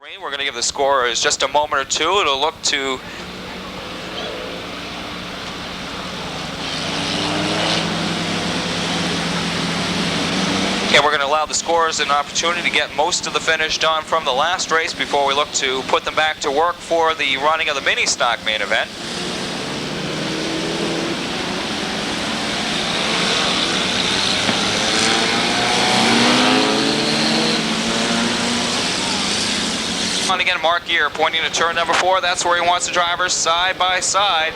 We're going to give the scorers just a moment or two to look to we're going to allow the scorers an opportunity to get most of the finish done from the last race before we look to put them back to work for the running of the mini stock main event. Again, Mark Gear pointing to turn number 4. That's where he wants the drivers side by side.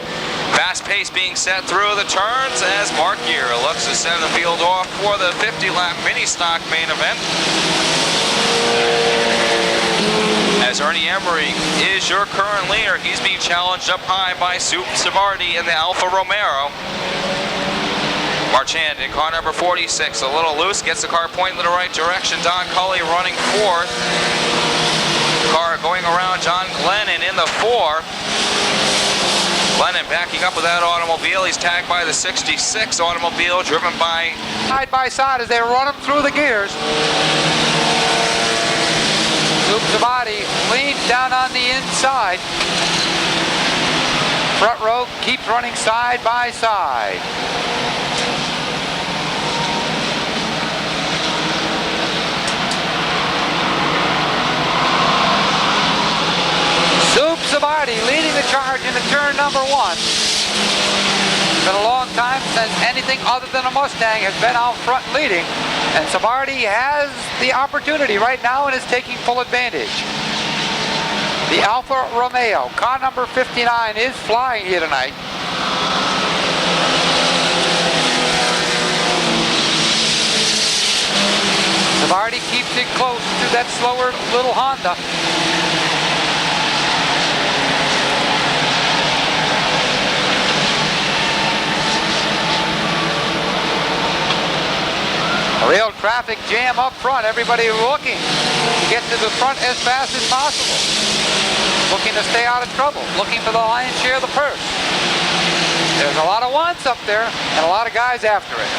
Fast pace being set through the turns as Mark Gear looks to send the field off for the 50-lap mini stock main event. As Ernie Emery is your current leader, he's being challenged up high by Soup Savardi in the Alfa Romeo. Marchand in car number 46, a little loose, gets the car pointing in the right direction. Don Cully running 4th. Car going around John Glennon in the 4. Glennon backing up with that automobile. He's tagged by the 66 automobile driven by side by side as they run them through the gears. Loops the body, leans down on the inside. Front row keeps running side by side. Savardi leading the charge into turn number 1. It's been a long time since anything other than a Mustang has been out front leading, and Savardi has the opportunity right now and is taking full advantage. The Alfa Romeo, car number 59, is flying here tonight. Savardi keeps it close to that slower little Honda. A real traffic jam up front. Everybody looking to get to the front as fast as possible. Looking to stay out of trouble. Looking for the lion's share of the purse. There's a lot of wants up there and a lot of guys after it.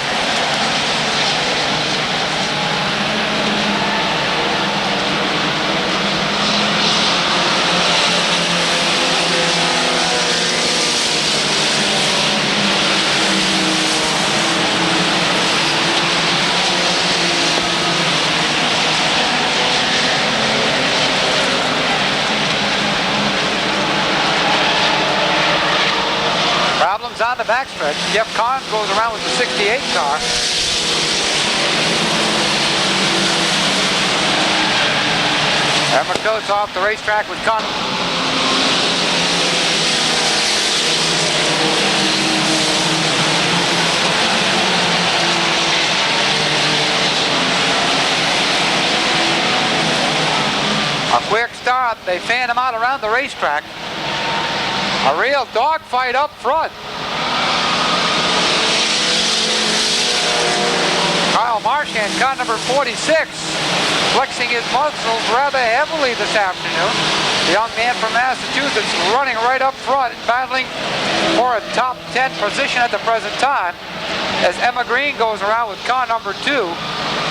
On the backstretch, Jeff Kahn goes around with the 68 car. Emma Coates off the racetrack with Kahn. A quick start, they fan him out around the racetrack. A real dogfight up front. Kyle Marchand, car number 46, flexing his muscles rather heavily this afternoon. The young man from Massachusetts running right up front and battling for a top 10 position at the present time. As Emma Green goes around with car number 2,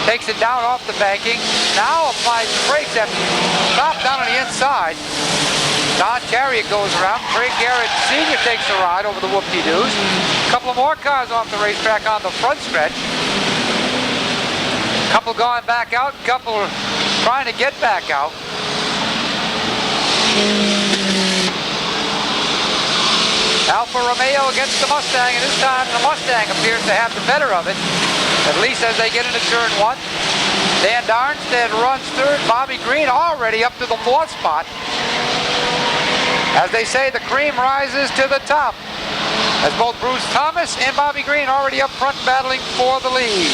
takes it down off the banking, now applies the brakes after stop down on the inside. Don Chariot goes around. Craig Garrett Sr. takes a ride over the whoop-de-doos. A couple of more cars off the racetrack on the front stretch. Couple going back out, couple trying to get back out. Alfa Romeo against the Mustang, and this time the Mustang appears to have the better of it, at least as they get into turn 1. Dan Darnstead runs 3rd, Bobby Green already up to the 4th spot. As they say, the cream rises to the top, as both Bruce Thomas and Bobby Green already up front battling for the lead.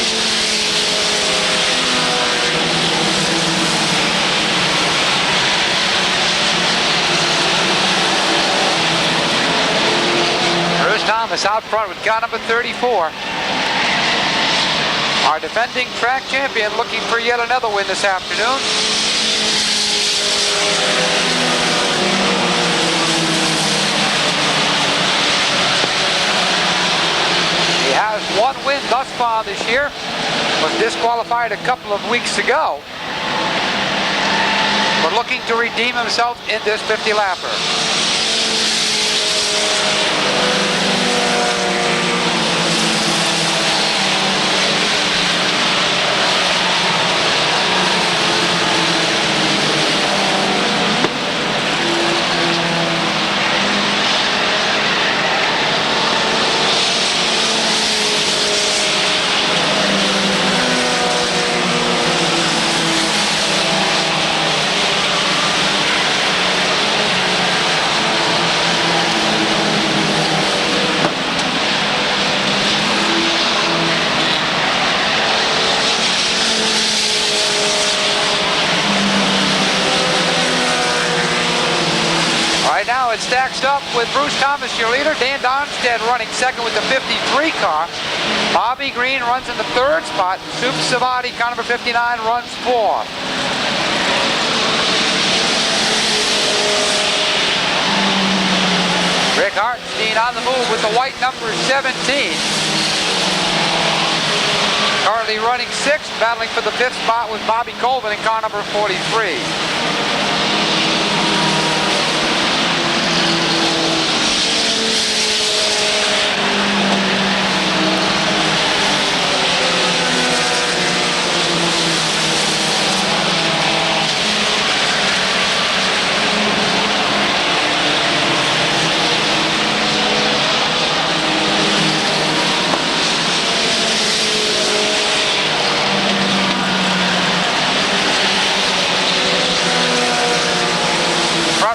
Bruce Thomas out front with car number 34. Our defending track champion looking for yet another win this afternoon. He has one win thus far this year. Was disqualified a couple of weeks ago. But but looking to redeem himself in this 50-lapper. Now it stacks up with Bruce Thomas, your leader. Dan Donstead running second with the 53 car. Bobby Green runs in the third spot. Soup Savati, car number 59, runs fourth. Rick Hartenstein on the move with the white number 17. Currently running sixth, battling for the fifth spot with Bobby Colvin in car number 43.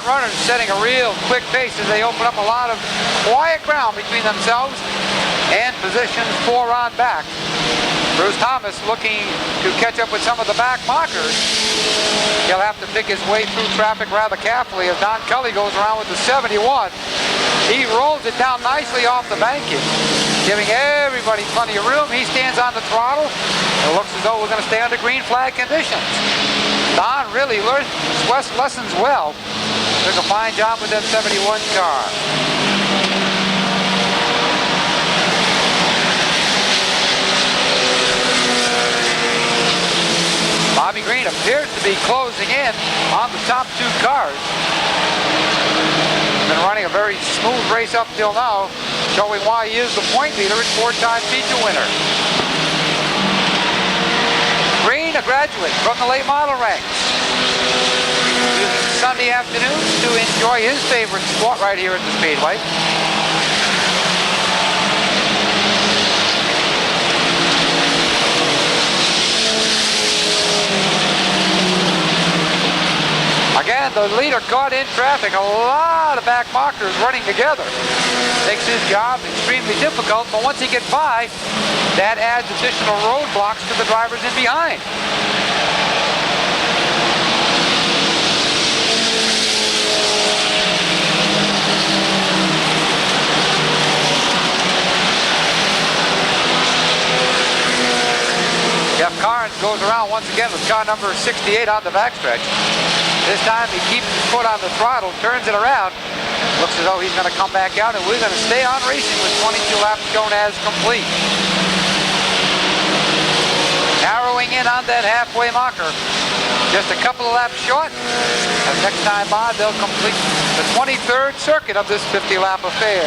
Runners setting a real quick pace as they open up a lot of quiet ground between themselves and positions 4 on back. Bruce Thomas looking to catch up with some of the back markers. He'll have to pick his way through traffic rather carefully as Don Cully goes around with the 71. He rolls it down nicely off the banking, giving everybody plenty of room. He stands on the throttle. It looks as though we're going to stay under green flag conditions. Don really learned lessons well. Took a fine job with that 71 car. Bobby Green appears to be closing in on the top 2 cars. Been running a very smooth race up till now, showing why he is the point leader and 4-time feature winner. Green, a graduate from the late model ranks. Sunday afternoons to enjoy his favorite sport right here at the Speedway. Again, the leader caught in traffic. A lot of back markers running together. Makes his job extremely difficult, but once he gets by, that adds additional roadblocks to the drivers in behind. Jeff Carnes goes around once again with car number 68 on the backstretch. This time he keeps his foot on the throttle, turns it around. Looks as though he's going to come back out, and we're going to stay on racing with 22 laps shown as complete. Narrowing in on that halfway marker. Just a couple of laps short. And next time on, they'll complete the 23rd circuit of this 50-lap affair.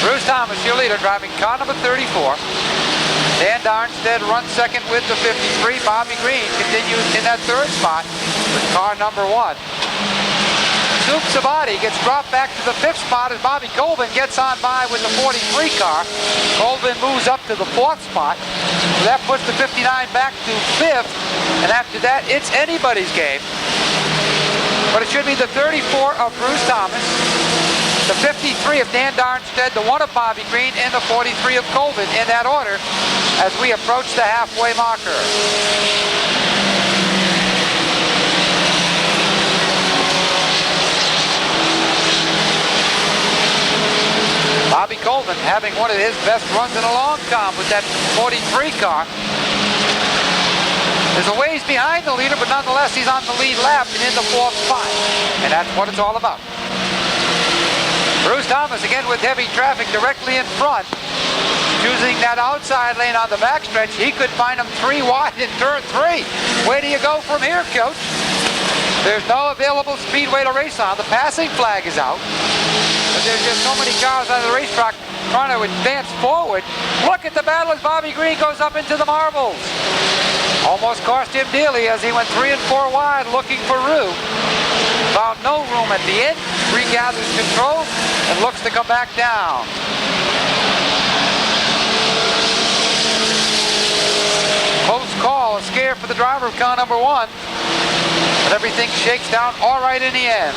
Bruce Thomas, your leader, driving car number 34. Dan Darnstead runs second with the 53. Bobby Green continues in that third spot with car number 1. Soup Savati gets dropped back to the 5th spot as Bobby Colvin gets on by with the 43 car. Colvin moves up to the 4th spot. So that puts the 59 back to 5th, and after that, it's anybody's game. But it should be the 34 of Bruce Thomas, the 53 of Dan Darnstead, the 1 of Bobby Green, and the 43 of Colvin in that order as we approach the halfway marker. Bobby Colvin having one of his best runs in a long time with that 43 car. There's a ways behind the leader, but nonetheless he's on the lead lap and in the 4th spot. And that's what it's all about. Bruce Thomas again with heavy traffic directly in front. Using that outside lane on the backstretch, he could find him 3 wide in turn 3. Where do you go from here, Coach? There's no available speedway to race on. The passing flag is out. But there's just so many cars on the racetrack trying to advance forward. Look at the battle as Bobby Green goes up into the marbles. Almost cost him dearly as he went 3 and 4 wide looking for room. Found no room at the end. Regathers control and looks to come back down. Close call, a scare for the driver of car number 1. But everything shakes down all right in the end.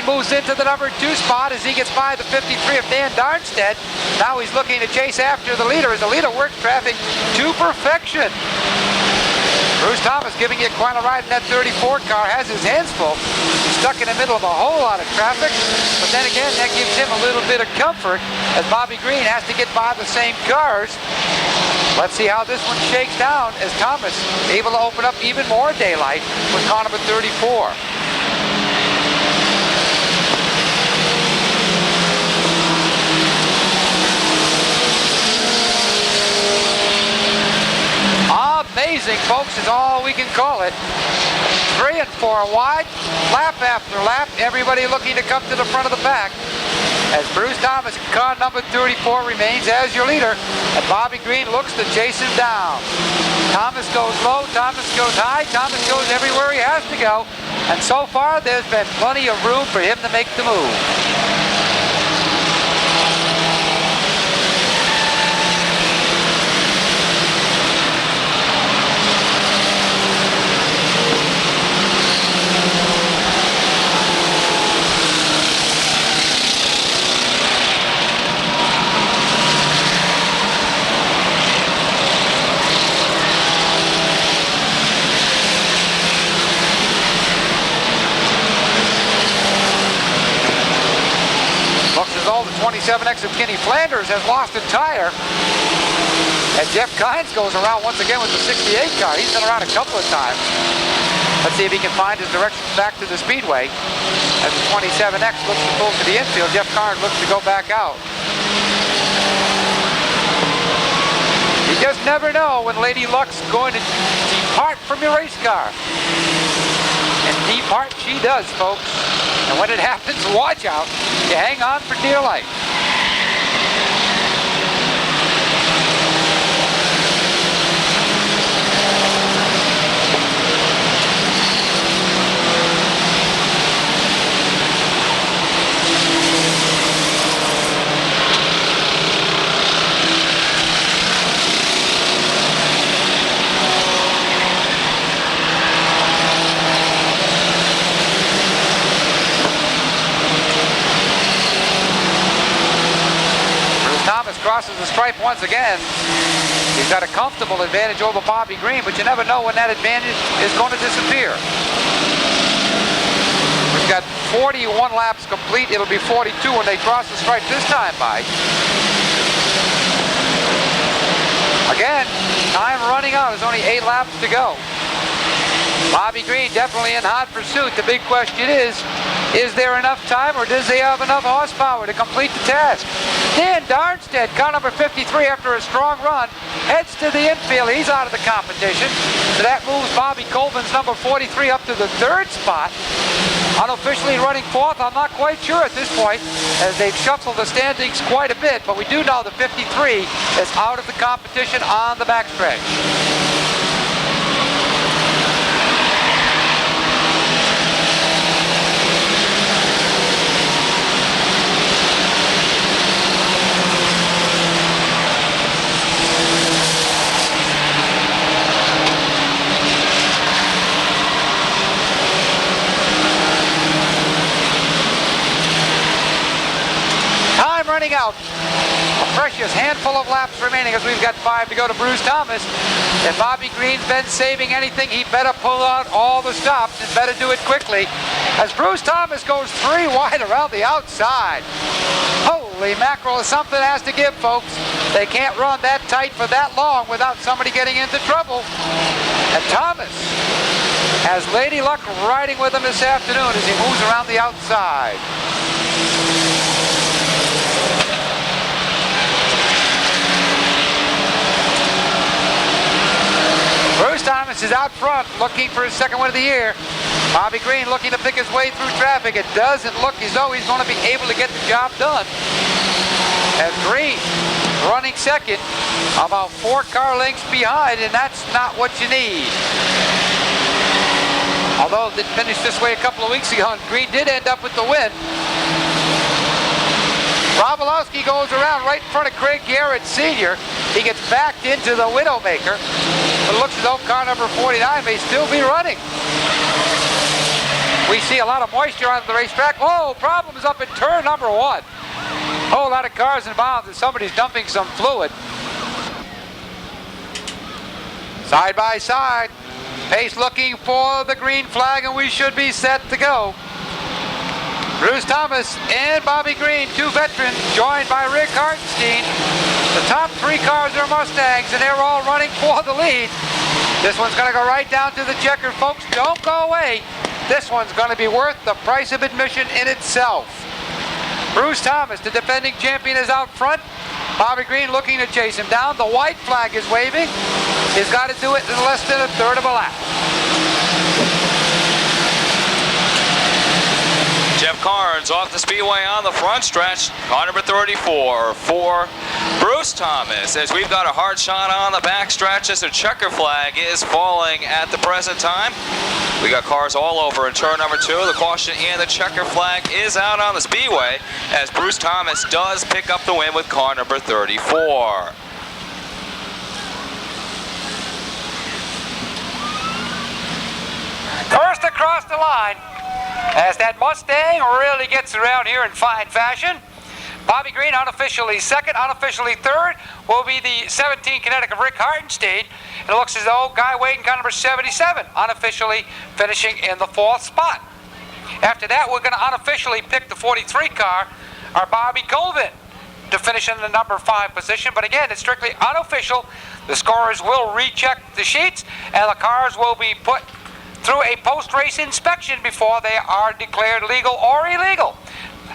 Moves into the number 2 spot as he gets by the 53 of Dan Darnstead. Now he's looking to chase after the leader as the leader works traffic to perfection. Bruce Thomas giving it quite a ride in that 34 car, has his hands full. He's stuck in the middle of a whole lot of traffic, but then again, that gives him a little bit of comfort as Bobby Green has to get by the same cars. Let's see how this one shakes down as Thomas able to open up even more daylight with car number 34. Amazing, folks, is all we can call it. 3 and 4 wide, lap after lap, everybody looking to come to the front of the pack. As Bruce Thomas, car number 34, remains as your leader, and Bobby Green looks to chase him down. Thomas goes low, Thomas goes high, Thomas goes everywhere he has to go, and so far there's been plenty of room for him to make the move. All the 27X of Kenny Flanders has lost a tire. And Jeff Kynes goes around once again with the 68 car. He's been around a couple of times. Let's see if he can find his direction back to the speedway. As the 27X looks to pull to the infield, Jeff Kynes looks to go back out. You just never know when Lady Luck's going to depart from your race car. And depart she does, folks. And when it happens, watch out. You hang on for dear life. Crosses the stripe once again. He's got a comfortable advantage over Bobby Green, but you never know when that advantage is going to disappear. We've got 41 laps complete. It'll be 42 when they cross the stripe this time by. Again, time running out. There's only 8 laps to go. Bobby Green definitely in hot pursuit. The big question is there enough time or does he have enough horsepower to complete the task? Dan Darnstead, car number 53, after a strong run, heads to the infield. He's out of the competition. So that moves Bobby Colvin's number 43 up to the 3rd spot. unofficially running fourth. I'm not quite sure at this point, as they've shuffled the standings quite a bit, but we do know the 53 is out of the competition on the backstretch. Running out. A precious handful of laps remaining as we've got 5 to go to Bruce Thomas. If Bobby Green's been saving anything, he better pull out all the stops and better do it quickly, as Bruce Thomas goes 3 wide around the outside. Holy mackerel, something has to give, folks. They can't run that tight for that long without somebody getting into trouble. And Thomas has Lady Luck riding with him this afternoon as he moves around the outside. Bruce Thomas is out front looking for his second win of the year. Bobby Green looking to pick his way through traffic. It doesn't look as though he's going to be able to get the job done. As Green running second, about 4 car lengths behind, and that's not what you need. Although it didn't finish this way a couple of weeks ago, and Green did end up with the win. Robolowski goes around right in front of Craig Garrett Sr. He gets backed into the Widowmaker. But it looks as though car number 49 may still be running. We see a lot of moisture on the racetrack. Oh, problems up in turn number 1. Whole lot of cars involved and somebody's dumping some fluid. Side by side. Pace looking for the green flag, and we should be set to go. Bruce Thomas and Bobby Green, 2 veterans, joined by Rick Hartenstein. The top 3 cars are Mustangs, and they're all running for the lead. This one's going to go right down to the checker, folks. Don't go away. This one's going to be worth the price of admission in itself. Bruce Thomas, the defending champion, is out front. Bobby Green looking to chase him down. The white flag is waving. He's got to do it in less than a third of a lap. Jeff Carnes off the speedway on the front stretch. Car number 34 for Bruce Thomas, as we've got a hard shot on the back stretch as the checker flag is falling at the present time. We got cars all over in turn number 2. The caution and the checker flag is out on the speedway as Bruce Thomas does pick up the win with car number 34. First across the line, as that Mustang really gets around here in fine fashion. Bobby Green unofficially second, unofficially third will be the 17 Connecticut Rick Hartenstein. It looks as though Guy Wade in car number 77 unofficially finishing in the 4th spot. After that, we're going to unofficially pick the 43 car, our Bobby Colvin, to finish in the number 5 position. But again, it's strictly unofficial. The scorers will recheck the sheets, and the cars will be put through a post-race inspection before they are declared legal or illegal.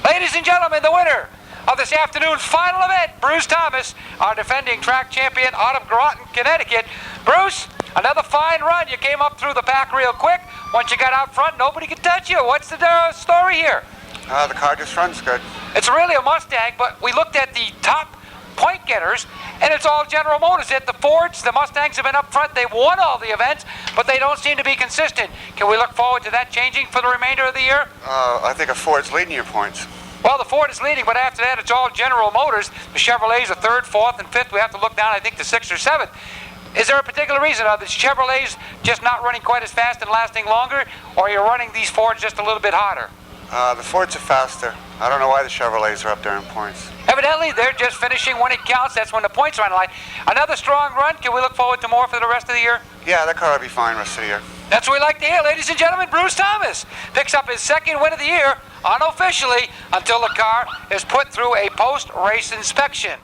Ladies and gentlemen, the winner of this afternoon's final event, Bruce Thomas, our defending track champion out of Groton, Connecticut. Bruce, another fine run. You came up through the pack real quick. Once you got out front, nobody could touch you. What's the story here? The car just runs good. It's really a Mustang, but we looked at the top point getters, and it's all General Motors. The Fords, the Mustangs have been up front. They've won all the events, but they don't seem to be consistent. Can we look forward to that changing for the remainder of the year? I think a Ford's leading your points. Well, the Ford is leading, but after that, it's all General Motors. The Chevrolets are 3rd, 4th, and 5th. We have to look down, I think, to 6th or 7th. Is there a particular reason? Are the Chevrolets just not running quite as fast and lasting longer, or you're running these Fords just a little bit harder? The Fords are faster. I don't know why the Chevrolets are up there in points. Evidently, they're just finishing when it counts. That's when the points are on the line. Another strong run. Can we look forward to more for the rest of the year? Yeah, that car will be fine rest of the year. That's what we like to hear, ladies and gentlemen. Bruce Thomas picks up his 2nd win of the year unofficially until the car is put through a post-race inspection.